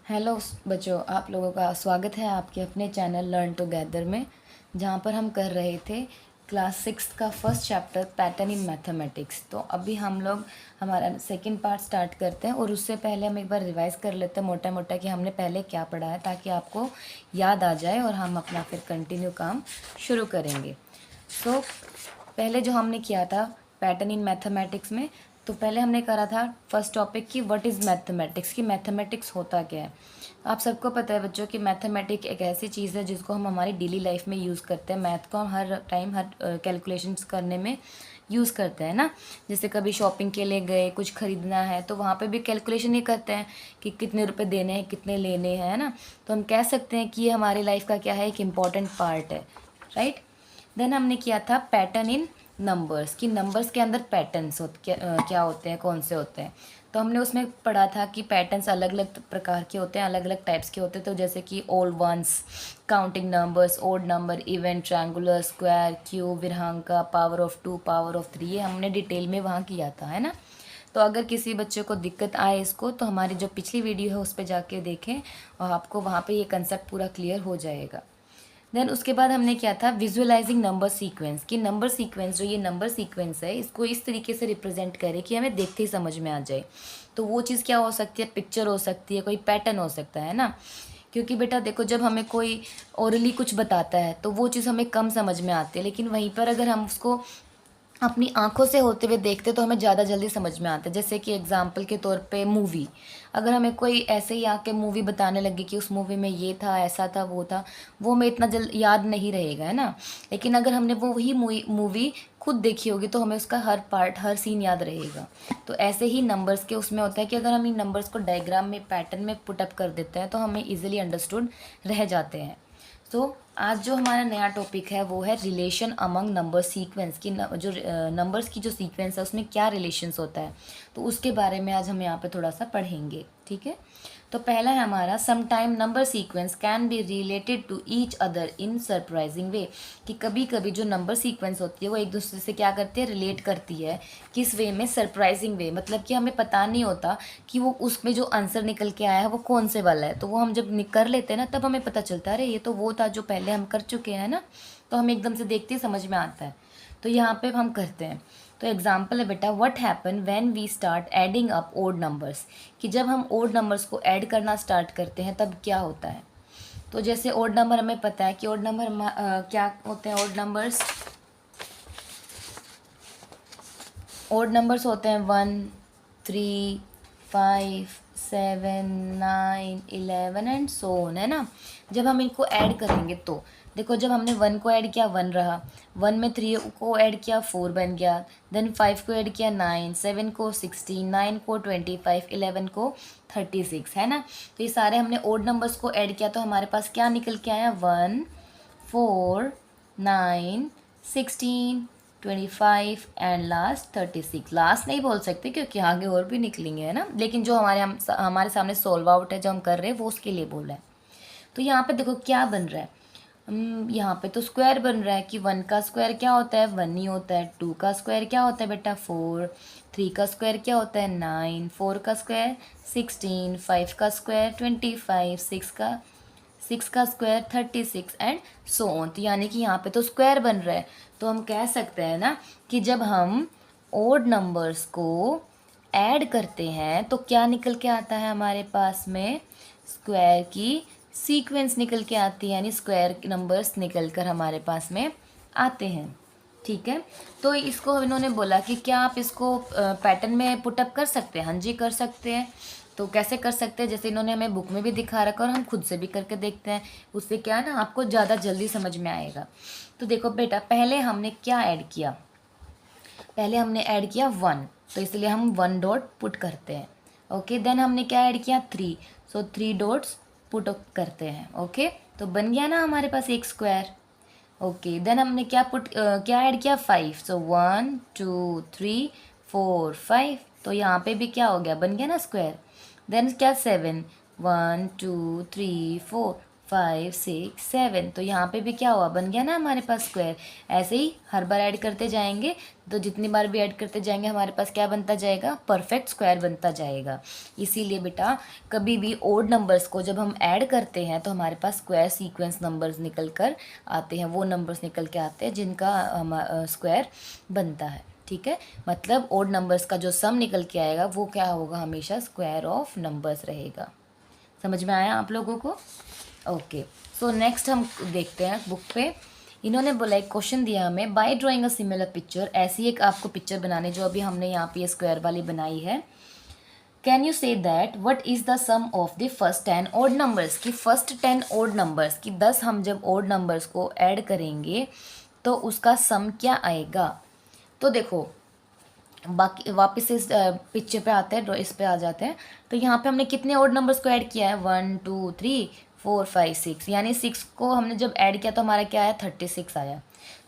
Hello बच्चों, आप लोगों का स्वागत है आपके अपने चैनल लर्न टुगेदर में, जहाँ पर हम कर रहे थे क्लास 6 का first chapter pattern in mathematics. तो अभी हम लोग हमारा सेकंड पार्ट स्टार्ट करते हैं और उससे पहले हम एक बार रिवाइज कर लेते हैं मोटा मोटा कि हमने पहले क्या पढ़ा है, ताकि आपको याद आ जाए और हम अपना फिर कंटिन्यू काम शुरू करेंगे। सो पहले जो हमने किया था पैटर्न इन मैथमेटिक्स में, तो पहले हमने करा था फर्स्ट टॉपिक की व्हाट इज़ मैथमेटिक्स, कि मैथमेटिक्स होता क्या है। आप सबको पता है बच्चों कि मैथमेटिक एक ऐसी चीज़ है जिसको हम हमारी डेली लाइफ में यूज़ करते हैं। मैथ को हम हर टाइम हर कैलकुलेशंस करने में यूज़ करते हैं ना। जैसे कभी शॉपिंग के लिए गए, कुछ ख़रीदना है, तो वहाँ पे भी कैलकुलेशन ही करते हैं कि कितने रुपए देने हैं, कितने लेने हैं, है ना। तो हम कह सकते हैं कि ये हमारी लाइफ का क्या है, एक इम्पॉर्टेंट पार्ट है, राइट। देन हमने किया था पैटर्न इन नंबर्स, कि नंबर्स के अंदर पैटर्न्स क्या होते हैं, कौन से होते हैं। तो हमने उसमें पढ़ा था कि पैटर्न्स अलग अलग प्रकार के होते हैं, अलग अलग टाइप्स के होते हैं। तो जैसे कि old ones, counting numbers, odd number, even, triangular, square, cube, Virahanka, power of 2, power of 3, ये हमने डिटेल में वहाँ किया था, है ना। तो अगर किसी बच्चे को दिक्कत आए इसको, तो हमारी जो पिछली वीडियो है उस पर जाके देखें और आपको वहाँ पे ये कंसेप्ट पूरा क्लियर हो जाएगा। देन उसके बाद हमने क्या था, विजुअलाइजिंग नंबर सीक्वेंस, कि नंबर सीक्वेंस, जो ये नंबर सीक्वेंस है, इसको इस तरीके से रिप्रेजेंट करें कि हमें देखते ही समझ में आ जाए। तो वो चीज़ क्या हो सकती है, पिक्चर हो सकती है, कोई पैटर्न हो सकता है ना। क्योंकि बेटा देखो, जब हमें कोई ओरली कुछ बताता है तो वो चीज़ हमें कम समझ में आती है, लेकिन वहीं पर अगर हम उसको अपनी आंखों से होते हुए देखते तो हमें ज़्यादा जल्दी समझ में आता है। जैसे कि एग्जाम्पल के तौर पे मूवी, अगर हमें कोई ऐसे ही आके मूवी बताने लगे कि उस मूवी में ये था, ऐसा था, वो था, वो हमें इतना जल्द याद नहीं रहेगा, है ना। लेकिन अगर हमने वो वही मूवी खुद देखी होगी तो हमें उसका हर पार्ट, हर सीन याद रहेगा। तो ऐसे ही नंबर्स के उसमें होता है कि अगर हम इन नंबर्स को डायग्राम में, पैटर्न में पुटअप कर देते हैं तो हमें ईजिली अंडरस्टूड रह जाते हैं। तो आज जो हमारा नया टॉपिक है वो है रिलेशन अमंग नंबर सीक्वेंस, की जो नंबर्स की जो सीक्वेंस है उसमें क्या रिलेशंस होता है, तो उसके बारे में आज हम यहाँ पे थोड़ा सा पढ़ेंगे, ठीक है। तो पहला है हमारा, some time number sequence can be related to each other in surprising way, कि कभी कभी जो नंबर सीक्वेंस होती है वो एक दूसरे से क्या करती है, रिलेट करती है। किस वे में, सरप्राइजिंग वे, मतलब कि हमें पता नहीं होता कि वो उसमें जो आंसर निकल के आया है वो कौन से वाला है। तो वो हम जब कर लेते हैं ना, तब हमें पता चलता है अरे ये तो वो था जो पहले हम कर चुके हैं ना। तो हमें एकदम से देखते ही समझ में आता है। तो यहाँ पे हम करते हैं। तो एग्जाम्पल है बेटा, what happen when we start adding up odd numbers, कि जब हम ओड नंबर्स को ऐड करना स्टार्ट करते हैं तब क्या होता है। तो जैसे ओड नंबर, हमें पता है कि ओड नंबर क्या होते हैं। ओड नंबर्स होते हैं 1, 3, 5, 7, 9, 11 एंड सो ऑन, है ना। जब हम इनको ऐड करेंगे तो देखो, जब हमने 1 को ऐड किया 1 रहा, 1 में 3 को ऐड किया 4 बन गया, देन 5 को ऐड किया 9, 7 को 16, 9 को 25, 11 को 36, है ना। तो ये सारे हमने ओड नंबर्स को ऐड किया तो हमारे पास क्या निकल के आया, 1, 4, 9, 16, 25 एंड लास्ट 36। लास्ट नहीं बोल सकते क्योंकि आगे और भी निकलेंगे, है ना। लेकिन जो हमारे सामने सोल्व आउट है, जो हम कर रहे हैं, वो उसके लिए बोल रहे हैं। तो यहाँ पे देखो क्या बन रहा है, यहाँ पे तो स्क्वायर बन रहा है कि 1 का स्क्वायर क्या होता है, 1 ही होता है। 2 का स्क्वायर क्या होता है बेटा, 4। 3 का स्क्वायर क्या होता है, 9। 4 का स्क्वायर 16। 5 का स्क्वायर 25। 6 का स्क्वायर 36 एंड सो ऑन। तो यानी कि यहाँ पे तो स्क्वायर बन रहा है। तो हम कह सकते हैं ना कि जब हम ओड नंबर्स को ऐड करते हैं तो क्या निकल के आता है हमारे पास में, स्क्वायर की सीक्वेंस निकल के आती है, यानी स्क्वायर नंबर्स निकल कर हमारे पास में आते हैं, ठीक है। तो इसको इन्होंने बोला कि क्या आप इसको पैटर्न में पुटअप कर सकते हैं। हाँ जी, कर सकते हैं। तो कैसे कर सकते हैं, जैसे इन्होंने हमें बुक में भी दिखा रखा और हम खुद से भी करके देखते हैं। उससे क्या है ना, आपको ज़्यादा जल्दी समझ में आएगा। तो देखो बेटा, पहले हमने क्या ऐड किया, पहले हमने ऐड किया 1, तो इसलिए हम 1 डॉट पुट करते हैं। ओके, देन हमने क्या ऐड किया, 3, सो 3 डॉट्स पुट करते हैं। ओके, तो बन गया ना हमारे पास एक स्क्वायर। ओके, देन हमने क्या ऐड किया, 5, सो 1, 2, 3, 4, 5, तो यहाँ पे भी क्या हो गया, बन गया ना स्क्वायर। देन क्या, 7, 1, 2, 3, 4, 5 6 7। तो यहाँ पे भी क्या हुआ, बन गया ना हमारे पास स्क्वायर। ऐसे ही हर बार ऐड करते जाएंगे, तो जितनी बार भी ऐड करते जाएंगे हमारे पास क्या बनता जाएगा, परफेक्ट स्क्वायर बनता जाएगा। इसीलिए बेटा कभी भी ओड नंबर्स को जब हम ऐड करते हैं तो हमारे पास स्क्वायर सीक्वेंस नंबर्स निकल कर आते हैं, वो नंबर्स निकल के आते हैं जिनका स्क्वायर बनता है। ठीक है, मतलब ओड नंबर्स का जो सम निकल के आएगा वो क्या होगा, हमेशा स्क्वायर ऑफ नंबर्स रहेगा। समझ में आया आप लोगों को? ओके, सो नेक्स्ट हम देखते हैं बुक पे। इन्होंने बोला, एक क्वेश्चन दिया हमें, by drawing a similar picture. ऐसी एक आपको पिक्चर बनानी जो अभी हमने यहाँ पे स्क्वायर वाली बनाई है। Can you say that what is the sum of the first 10 odd numbers, की फर्स्ट 10 ओड नंबर्स की 10 हम जब ओड नंबर्स को ऐड करेंगे तो उसका सम क्या आएगा। तो देखो, बाकी वापस इस पिक्चर पे आते हैं, इस पे आ जाते हैं। तो यहाँ पे हमने कितने ओड नंबर्स को ऐड किया है, 1 2 3 4 5 6, यानी 6 को हमने जब ऐड किया तो हमारा क्या आया, 36 आया।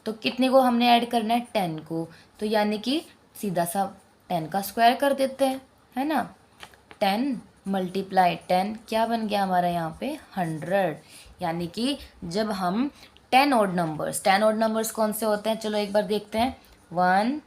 तो कितने को हमने ऐड करना है, 10 को। तो यानी कि सीधा सा 10 का स्क्वायर कर देते हैं, है ना। 10 मल्टीप्लाई 10 क्या बन गया हमारा यहाँ पे, 100। यानी कि जब हम 10 ओड नंबर्स कौन से होते हैं, चलो एक बार देखते हैं। 1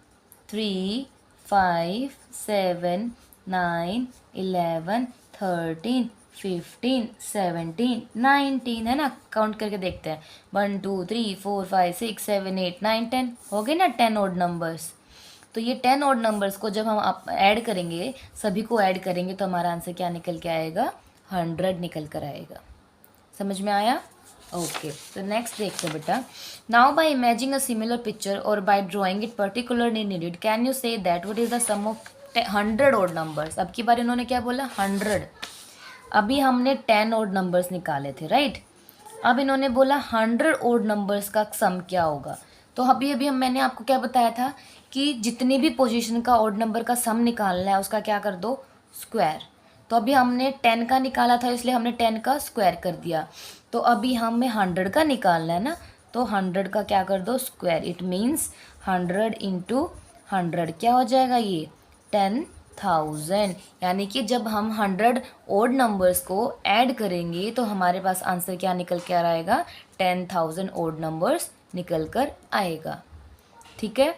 3 5 7 9 11 13 15 17 19, है ना। काउंट करके देखते हैं, 1 2 3 4 5 6 7 8 9 10, हो गए ना 10 ओड नंबर्स। तो ये 10 ओड नंबर्स को जब हम ऐड करेंगे, सभी को ऐड करेंगे, तो हमारा आंसर क्या निकल के आएगा, 100 निकल कर आएगा। समझ में आया? ओके, तो नेक्स्ट देखते हैं बेटा। Now by imaging a similar picture और by drawing it particularly needed, can you say that what is the sum of 100 odd numbers. अब की बार इन्होंने क्या बोला, 100। अभी हमने 10 ओड नंबर्स निकाले थे, राइट। अब इन्होंने बोला 100 ओड नंबर्स का सम क्या होगा। तो अभी अभी मैंने आपको क्या बताया था कि जितनी भी पोजीशन का ओड नंबर का सम निकालना है उसका क्या कर दो, स्क्वायर। तो अभी हमने 10 का निकाला था, इसलिए हमने 10 का स्क्वायर कर दिया। तो अभी हमें 100 का निकालना है ना, तो 100 का क्या कर दो, स्क्वायर। इट मीन्स 100 इंटू 100 क्या हो जाएगा, ये 10,000। यानी कि जब हम 100 ओड नंबर्स को ऐड करेंगे तो हमारे पास आंसर क्या निकल के आ रहेगा, 10,000 ओड नंबर्स निकल कर आएगा। ठीक है,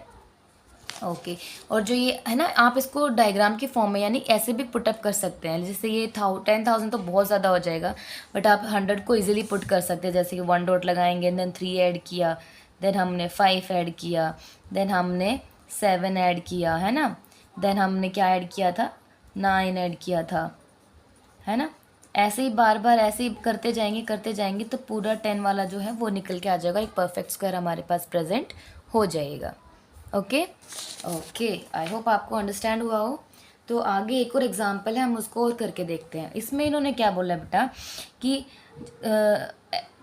ओके। और जो ये है ना, आप इसको डायग्राम की फॉर्म में यानी ऐसे भी पुटअप कर सकते हैं। जैसे ये 10,000 तो बहुत ज़्यादा हो जाएगा, बट आप 100 को इजीली पुट कर सकते हैं। जैसे कि 1 डॉट लगाएंगे, देन 3 ऐड किया, देन हमने 5 ऐड किया, देन हमने 7 ऐड किया, है ना। देन हमने क्या ऐड किया था, 9 ऐड किया था, है ना। ऐसे ही बार बार ऐसे ही करते जाएंगे तो पूरा 10 वाला जो है वो निकल के आ जाएगा, एक परफेक्ट स्क्वायर हमारे पास प्रेजेंट हो जाएगा। ओके ओके, आई होप आपको अंडरस्टैंड हुआ हो। तो आगे एक और एग्जांपल है, हम उसको और करके देखते हैं। इसमें इन्होंने क्या बोला बेटा कि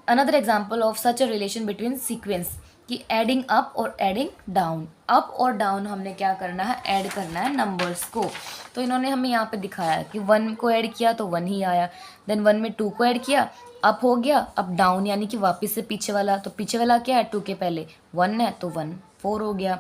another example of such a relation between sequence, कि एडिंग अप और एडिंग डाउन। अप और डाउन हमने क्या करना है, ऐड करना है नंबर्स को। तो इन्होंने हमें यहाँ पे दिखाया कि 1 को ऐड किया तो 1 ही आया, देन 1 में 2 को ऐड किया, अप हो गया, अप डाउन यानी कि वापस से पीछे वाला। तो पीछे वाला क्या है, 2 के पहले 1 है तो 1 4 हो गया,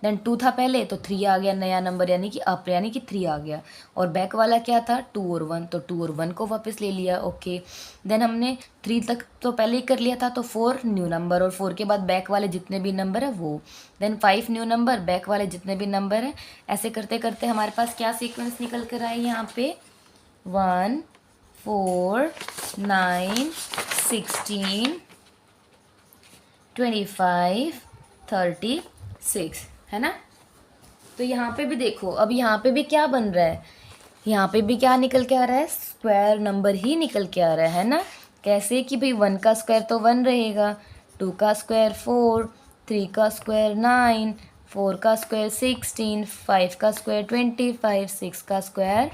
देन 2 था पहले तो 3 आ गया, नया नंबर यानी कि अप यानी कि 3 आ गया। और बैक वाला क्या था, 2 और 1, तो 2 और 1 को वापस ले लिया। ओके, देन हमने 3 तक तो पहले ही कर लिया था, तो 4 न्यू नंबर, और 4 के बाद बैक वाले जितने भी नंबर है वो, देन 5 न्यू नंबर, बैक वाले जितने भी नंबर है। ऐसे करते करते हमारे पास क्या सीक्वेंस निकल कर आए यहाँ पे, 1 4 9 16 25 36, है ना। तो यहाँ पे भी देखो, अब यहाँ पे भी क्या बन रहा है, यहाँ पे भी क्या निकल के आ रहा है, स्क्वायर नंबर ही निकल के आ रहा है ना। कैसे कि भाई 1 का स्क्वायर तो 1 रहेगा, 2 का स्क्वायर 4, 3 का स्क्वायर 9, 4 का स्क्वायर 16, 5 का स्क्वायर 25, 6 का स्क्वायर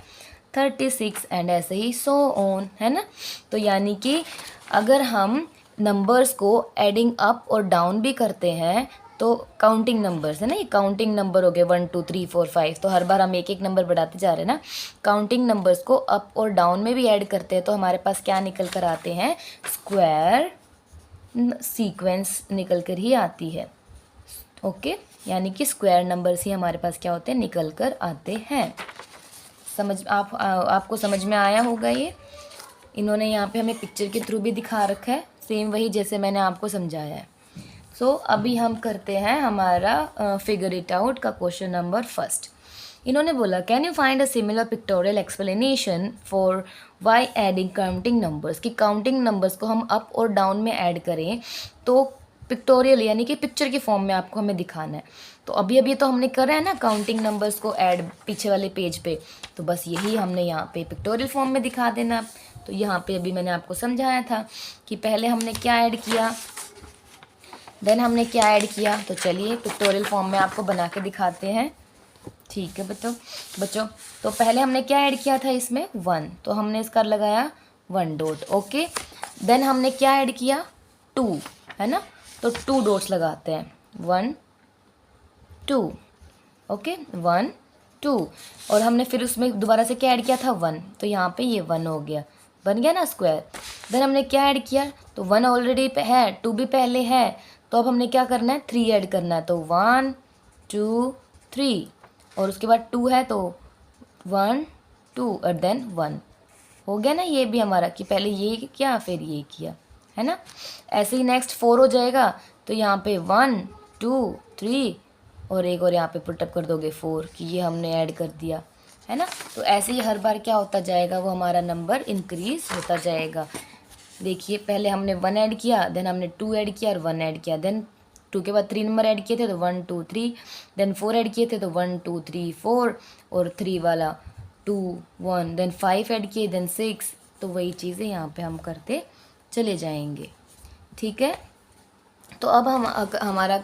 36, एंड ऐसे ही सो ऑन, है ना। तो यानी कि अगर हम नंबर्स को एडिंग अप और डाउन भी करते हैं तो काउंटिंग नंबर्स है ना, ये काउंटिंग नंबर हो गए 1 2 3 4 5, तो हर बार हम एक एक नंबर बढ़ाते जा रहे हैं ना। काउंटिंग नंबर्स को अप और डाउन में भी ऐड करते हैं तो हमारे पास क्या निकल कर आते हैं, स्क्वायर सीक्वेंस निकल कर ही आती है। ओके, यानी कि स्क्वायर नंबर्स ही हमारे पास क्या होते हैं, निकल कर आते हैं। आपको समझ में आया होगा ये। इन्होंने यहाँ पे हमें पिक्चर के थ्रू भी दिखा रखा है, सेम वही जैसे मैंने आपको समझाया है। सो अभी हम करते हैं हमारा फिगर इट आउट का क्वेश्चन नंबर फर्स्ट। इन्होंने बोला can you find a similar pictorial explanation for why adding counting numbers, कि काउंटिंग नंबर्स को हम अप और डाउन में ऐड करें तो पिक्टोरियल यानी कि पिक्चर की फॉर्म में आपको हमें दिखाना है। तो अभी तो हमने करा है ना काउंटिंग नंबर्स को ऐड पीछे वाले पेज पे, तो बस यही हमने यहाँ पे पिक्टोरियल फॉर्म में दिखा देना। तो यहाँ पे अभी मैंने आपको समझाया था कि पहले हमने क्या ऐड किया, देन हमने क्या ऐड किया। तो चलिए पिक्टोरियल फॉर्म में आपको बना के दिखाते हैं। ठीक है बच्चों तो पहले हमने क्या ऐड किया था इसमें 1, तो हमने इसका लगाया 1 डॉट। ओके, देन हमने क्या ऐड किया 2, है ना, तो 2 डॉट्स लगाते हैं 1 2। ओके 1 2, और हमने फिर उसमें दोबारा से क्या ऐड किया था 1, तो यहाँ पे ये 1 हो गया, बन गया ना स्क्वायर। देन हमने क्या ऐड किया, तो 1 ऑलरेडी है, 2 भी पहले है, तो अब हमने क्या करना है 3 ऐड करना है, तो 1 2 3, और उसके बाद 2 है तो 1 2 और देन 1 हो गया ना। ये भी हमारा कि पहले ये किया फिर ये किया, है ना। ऐसे ही नेक्स्ट 4 हो जाएगा, तो यहाँ पे 1 2 3 और एक और यहाँ पे पुटअप कर दोगे 4 कि ये हमने ऐड कर दिया, है ना। तो ऐसे ही हर बार क्या होता जाएगा, वो हमारा नंबर इंक्रीज होता जाएगा। देखिए पहले हमने 1 ऐड किया, देन हमने 2 ऐड किया और 1 ऐड किया, देन 2 के बाद 3 नंबर ऐड किए थे तो 1 2 3, देन 4 ऐड किए थे तो 1 2 3 4, और 3 वाला 2 1, देन 5 ऐड किए, देन 6। तो वही चीज़ें यहाँ पे हम करते चले जाएंगे। ठीक है, तो अब हम हमारा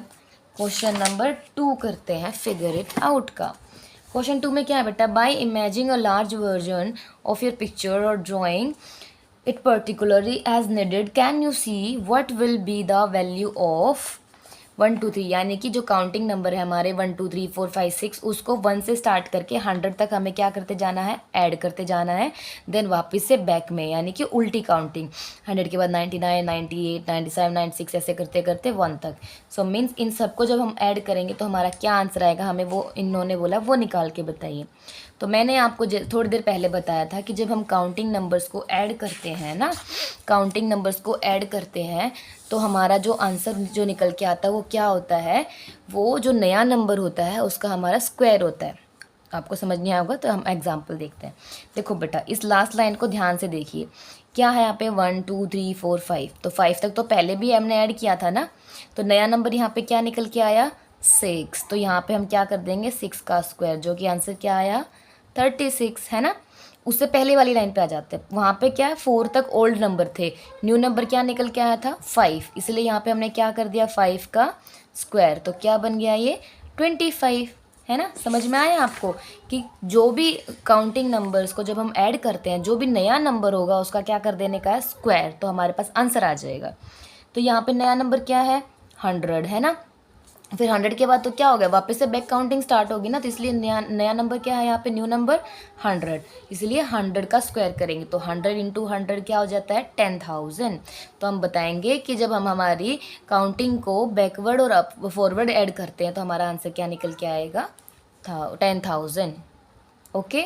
क्वेश्चन नंबर 2 करते हैं फिगर इट आउट का। क्वेश्चन 2 में क्या है बेटा, by imaging a large version of your picture और drawing it particularly as needed, can you see what will be the value of 1 2 3, यानी कि जो काउंटिंग नंबर है हमारे 1 2 3 4 5 6, उसको 1 से स्टार्ट करके 100 तक हमें क्या करते जाना है, ऐड करते जाना है। देन वापस से बैक में यानी कि उल्टी काउंटिंग, 100 के बाद 99 98 97 96 ऐसे करते करते 1 तक। सो मीन्स इन सबको जब हम ऐड करेंगे तो हमारा क्या आंसर आएगा, हमें वो इन्होंने बोला वो निकाल के बताइए। तो मैंने आपको थोड़ी देर पहले बताया था कि जब हम काउंटिंग नंबर्स को ऐड करते हैं ना, काउंटिंग नंबर्स को ऐड करते हैं तो हमारा जो आंसर जो निकल के आता है वो क्या होता है, वो जो नया नंबर होता है उसका हमारा स्क्वायर होता है। आपको समझ नहीं आएगा तो हम एग्जांपल देखते हैं। देखो बेटा इस लास्ट लाइन को ध्यान से देखिए, क्या है यहाँ पे 1 2 3 4 5, तो 5 तक तो पहले भी हमने ऐड किया था ना, तो नया नंबर यहाँ पे क्या निकल के आया 6। तो यहाँ पे हम क्या कर देंगे 6 का स्क्वायर, जो कि आंसर क्या आया 36, है ना। उससे पहले वाली लाइन पे आ जाते हैं, वहाँ पे क्या है 4 तक ओल्ड नंबर थे, न्यू नंबर क्या निकल के आया था 5, इसलिए यहाँ पे हमने क्या कर दिया 5 का स्क्वायर, तो क्या बन गया ये 25, है ना। समझ में आया आपको कि जो भी काउंटिंग नंबर्स को जब हम ऐड करते हैं, जो भी नया नंबर होगा उसका क्या कर देने का है स्क्वायर, तो हमारे पास आंसर आ जाएगा। तो यहाँ पे नया नंबर क्या है 100, है ना। फिर 100 के बाद तो क्या हो गया, वापस से बैक काउंटिंग स्टार्ट होगी ना, तो इसलिए नया नंबर क्या है यहाँ पे न्यू नंबर 100, इसलिए 100 का स्क्वायर करेंगे तो 100 इंटू 100 क्या हो जाता है 10,000। तो हम बताएंगे कि जब हम हमारी काउंटिंग को बैकवर्ड और अप फॉरवर्ड ऐड करते हैं तो हमारा आंसर क्या निकल के आएगा 10,000। ओके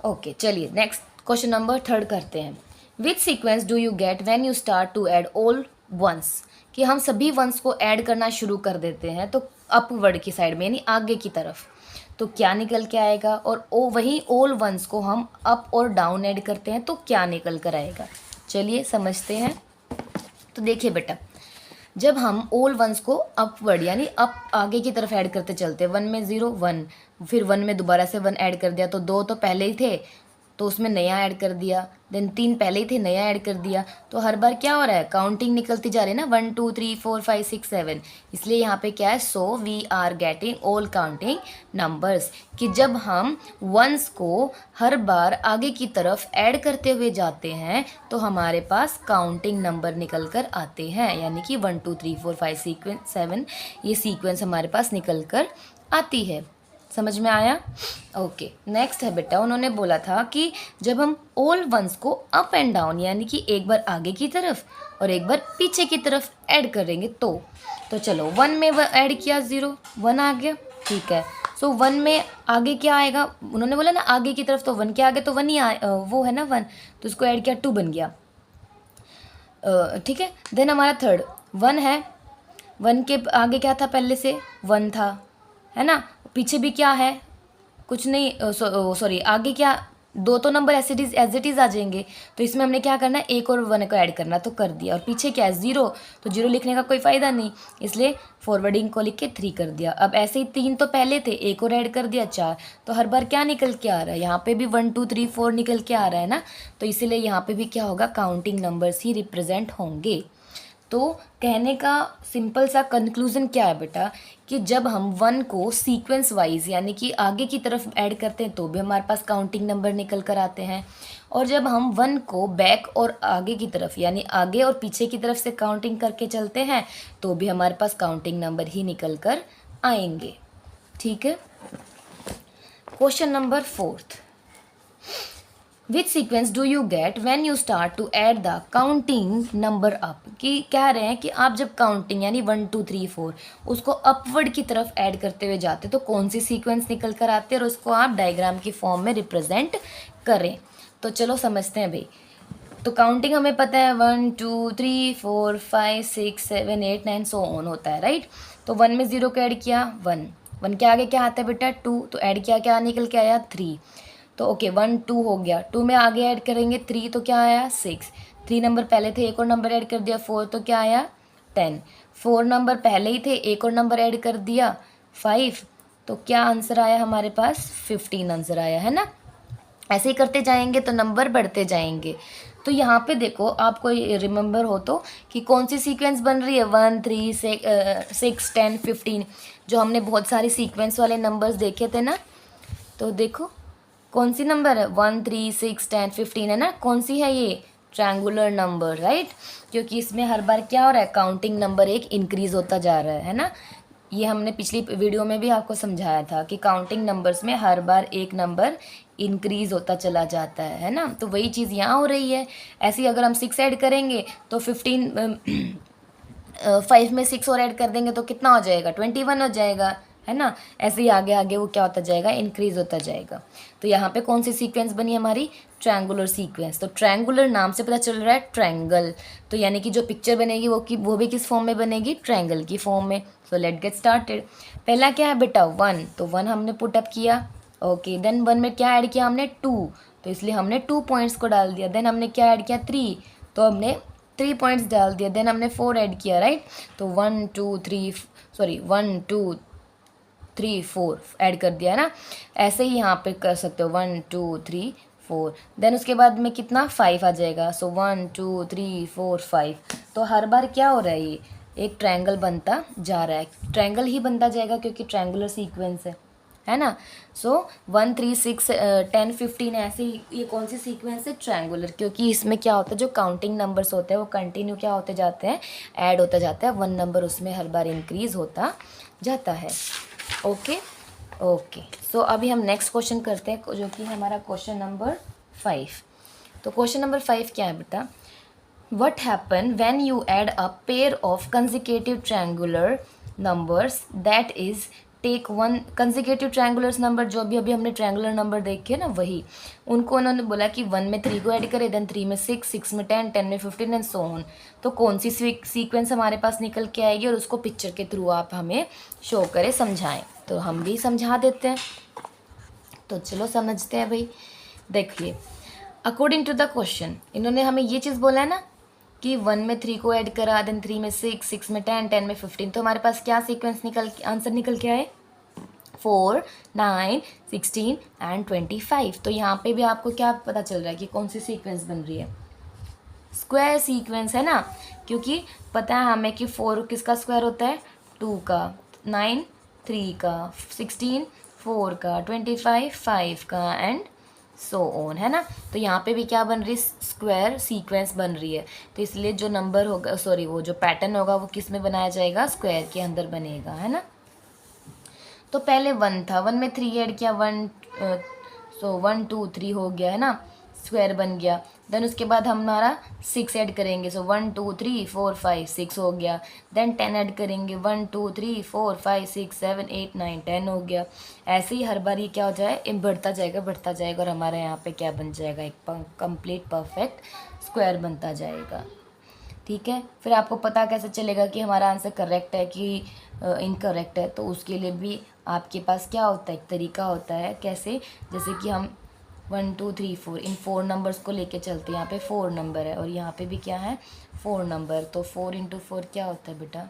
ओके, चलिए नेक्स्ट क्वेश्चन नंबर 3 करते हैं। Which sequence do you get when you start to add all ones, कि हम सभी वंस को ऐड करना शुरू कर देते हैं तो अपवर्ड की साइड में यानी आगे की तरफ, तो क्या निकल के आएगा, और वही ऑल वंस को हम अप और डाउन ऐड करते हैं तो क्या निकल कर आएगा। चलिए समझते हैं। तो देखिए बेटा जब हम ऑल वंस को अपवर्ड यानी अप आगे की तरफ ऐड करते चलते हैं, 1 में 0 1, फिर 1 में दोबारा से 1 ऐड कर दिया, तो 2 तो पहले ही थे तो उसमें नया ऐड कर दिया, देन 3 पहले ही थे नया ऐड कर दिया, तो हर बार क्या हो रहा है काउंटिंग निकलती जा रही है ना 1 2 3 4 5 6 7, इसलिए यहाँ पे क्या है so we are getting all counting numbers, कि जब हम वंस को हर बार आगे की तरफ ऐड करते हुए जाते हैं तो हमारे पास काउंटिंग नंबर निकल कर आते हैं, यानी कि 1 2 3 4 5 7 ये सीक्वेंस हमारे पास निकल कर आती है। समझ में आया। ओके नेक्स्ट है बेटा, उन्होंने बोला था कि जब हम ऑल वंस को अप एंड डाउन यानी कि एक बार आगे की तरफ और एक बार पीछे की तरफ ऐड करेंगे तो चलो 1 में ऐड किया 0 1 आ गया, ठीक है, सो 1 में आगे क्या आएगा, उन्होंने बोला ना आगे की तरफ, तो 1 के आगे तो 1 ही वो है ना 1, तो इसको ऐड किया 2 बन गया। ठीक है, देन हमारा थर्ड 1 है, 1 के आगे क्या था, पहले से 1 था, है ना, पीछे भी क्या है, कुछ नहीं, सॉरी आगे क्या, दो तो नंबर एज इट इज़ आ जाएंगे, तो इसमें हमने क्या करना है, एक और 1 को ऐड करना, तो कर दिया। और पीछे क्या है 0, तो 0 लिखने का कोई फ़ायदा नहीं, इसलिए फॉरवर्डिंग को लिख के 3 कर दिया। अब ऐसे ही 3 तो पहले थे, एक और ऐड कर दिया 4, तो हर बार क्या निकल के आ रहा है, यहाँ पे भी 1 2 3 4 निकल के आ रहा है ना, तो इसीलिए यहाँ पे भी क्या होगा, काउंटिंग नंबर्स ही रिप्रेजेंट होंगे। तो कहने का सिंपल सा कंक्लूजन क्या है बेटा, कि जब हम 1 को सीक्वेंस वाइज यानी कि आगे की तरफ ऐड करते हैं तो भी हमारे पास काउंटिंग नंबर निकल कर आते हैं, और जब हम 1 को बैक और आगे की तरफ यानी आगे और पीछे की तरफ से काउंटिंग करके चलते हैं तो भी हमारे पास काउंटिंग नंबर ही निकल कर आएंगे। ठीक है, question number 4, which sequence do you get when you start to add the counting number up, कि कह रहे हैं कि आप जब काउंटिंग यानी 1 2 3 4 उसको अपवर्ड की तरफ ऐड करते हुए जाते तो कौन सी सीक्वेंस निकल कर आते हैं, और उसको आप डायग्राम की फॉर्म में रिप्रेजेंट करें। तो चलो समझते हैं भाई। तो काउंटिंग हमें पता है 1 2 3 4 5 6 7 8 9 सो ऑन होता है, राइट। तो 1 में 0 को ऐड किया 1, 1 के आगे क्या आता है बेटा 2, तो ऐड किया क्या निकल के आया 3, तो ओके 1 2 हो गया, 2 में आगे ऐड करेंगे 3 तो क्या आया 6, 3 नंबर पहले थे, एक और नंबर ऐड कर दिया 4 तो क्या आया 10, 4 नंबर पहले ही थे, एक और नंबर ऐड कर दिया 5, तो क्या आंसर आया हमारे पास 15 आंसर आया, है ना। ऐसे ही करते जाएंगे तो नंबर बढ़ते जाएंगे। तो यहाँ पे देखो आपको रिमेंबर हो तो कि कौन सी सीक्वेंस बन रही है 1 3 6 10 15, जो हमने बहुत सारे सीक्वेंस वाले नंबर्स देखे थे ना, तो देखो कौन सी नंबर है 1 3 6 10 15 है ना, कौन सी है ये ट्रायंगुलर नंबर, राइट, क्योंकि इसमें हर बार क्या हो रहा है, काउंटिंग नंबर एक इंक्रीज होता जा रहा है ना। ये हमने पिछली वीडियो में भी आपको समझाया था कि काउंटिंग नंबर्स में हर बार एक नंबर इंक्रीज होता चला जाता है ना, तो वही चीज़ यहाँ हो रही है। ऐसे ही अगर हम 6 ऐड करेंगे तो 15 5 में 6 और ऐड कर देंगे तो कितना हो जाएगा 21 हो जाएगा, है ना। ऐसे ही आगे आगे वो क्या होता जाएगा, इंक्रीज होता जाएगा। तो यहाँ पे कौन सी सीक्वेंस बनी हमारी, ट्रायंगुलर सीक्वेंस। तो ट्रायंगुलर नाम से पता चल रहा है ट्रायंगल, तो यानी कि जो पिक्चर बनेगी वो भी किस फॉर्म में बनेगी, ट्रायंगल की फॉर्म में। So let get started. पहला क्या है बेटा 1, तो 1 हमने पुटअप किया, ओके। देन 1 में क्या ऐड किया हमने 2, तो इसलिए हमने 2 पॉइंट्स को डाल दिया। देन हमने क्या ऐड किया 3, तो हमने 3 पॉइंट्स डाल दिया। देन हमने 4 ऐड किया, राइट, तो 1 2 3 4 ऐड कर दिया है ना। ऐसे ही यहाँ पे कर सकते हो 1 2 3 4, देन उसके बाद में कितना 5 आ जाएगा। सो 1 2 3 4 5, तो हर बार क्या हो रहा है, ये एक ट्रायंगल बनता जा रहा है, ट्रायंगल ही बनता जाएगा क्योंकि ट्रायंगुलर सीक्वेंस है ना। सो 1 3 6 10 15 ऐसे ही ये कौन सी सीक्वेंस है, ट्रायंगुलर, क्योंकि इसमें क्या होता है जो काउंटिंग नंबर्स होते हैं वो कंटिन्यू क्या होते जाते हैं, ऐड होता जाता है, 1 नंबर उसमें हर बार इंक्रीज होता जाता है। ओके ओके, सो अभी हम नेक्स्ट क्वेश्चन करते हैं जो कि हमारा क्वेश्चन नंबर 5। तो क्वेश्चन नंबर 5 क्या है बेटा, what happen when you add a pair of consecutive triangular numbers that is take 1 consecutive triangular number, जो भी अभी हमने ट्रायंगुलर नंबर देखे ना वही, उनको उन्होंने बोला कि 1 में 3 को ऐड करें, देन 3 में 6, 6 में 10, 10 में 15 एंड सो ऑन। तो कौन सी सीक्वेंस हमारे पास निकल के आएगी और उसको पिक्चर के थ्रू आप हमें शो करें, समझाएं। तो हम भी समझा देते हैं, तो चलो समझते हैं भाई। देखिए अकॉर्डिंग टू द क्वेश्चन इन्होंने हमें ये चीज़ बोला है ना कि 1 में 3 को ऐड करा, देन 3 में 6, 6 में 10, 10 में 15, तो हमारे पास क्या सीक्वेंस आंसर निकल के आए 4 9 16 एंड 25। तो यहाँ पे भी आपको क्या पता चल रहा है कि कौन सी सीक्वेंस बन रही है, स्क्वायर सीक्वेंस है ना, क्योंकि पता है हमें कि 4 किसका स्क्वायर होता है 2 का, 9 3 का, 16 4 का, 25 5 का एंड सो ऑन, है ना। तो यहाँ पे भी क्या बन रही है, स्क्वायर सीक्वेंस बन रही है। तो इसलिए जो नंबर होगा, सॉरी वो जो पैटर्न होगा वो किस में बनाया जाएगा, स्क्वायर के अंदर बनेगा, है ना। तो पहले 1 था, 1 में 3 ऐड किया 1, सो 1 2 3 हो गया, है ना। स्क्वायर बन गया। देन उसके बाद हमारा 6 ऐड करेंगे, सो 1 2 3 4 5 6 हो गया। देन 10 ऐड करेंगे, 1 2 3 4 5 6 7 8 9 10 हो गया। ऐसे ही हर बार ये क्या हो जाए, बढ़ता जाएगा और हमारे यहाँ पे क्या बन जाएगा, एक कंप्लीट परफेक्ट स्क्वायर बनता जाएगा। ठीक है, फिर आपको पता कैसे चलेगा कि हमारा आंसर करेक्ट है कि इनकरेक्ट है, तो उसके लिए भी आपके पास क्या होता है, एक तरीका होता है। कैसे, जैसे कि हम 1 2 3 4 इन 4 नंबर्स को लेके चलते हैं। यहाँ पे 4 नंबर है और यहाँ पे भी क्या है, 4 नंबर। तो 4 × 4 क्या होता है बेटा,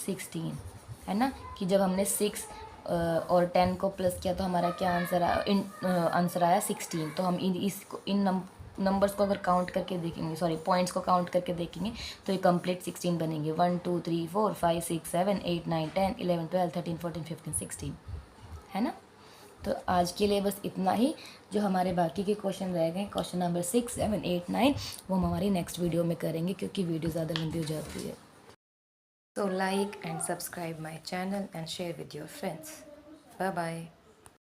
16, है ना। कि जब हमने 6 और 10 को प्लस किया तो हमारा क्या आंसर आया, आंसर आया 16। तो हम इन नंबर्स को अगर काउंट करके देखेंगे, सॉरी पॉइंट्स को काउंट करके देखेंगे तो ये कंप्लीट 16 बनेंगे। 1 2 3 4 5 6 7 8 9 10 11 12 13 14 15 16, है ना। तो आज के लिए बस इतना ही। जो हमारे बाकी के क्वेश्चन रह गए, क्वेश्चन नंबर 6 7 8 9, वो हम हमारी नेक्स्ट वीडियो में करेंगे क्योंकि वीडियो ज़्यादा लंबी हो जाती है। So like and subscribe my channel and share with your friends. Bye bye.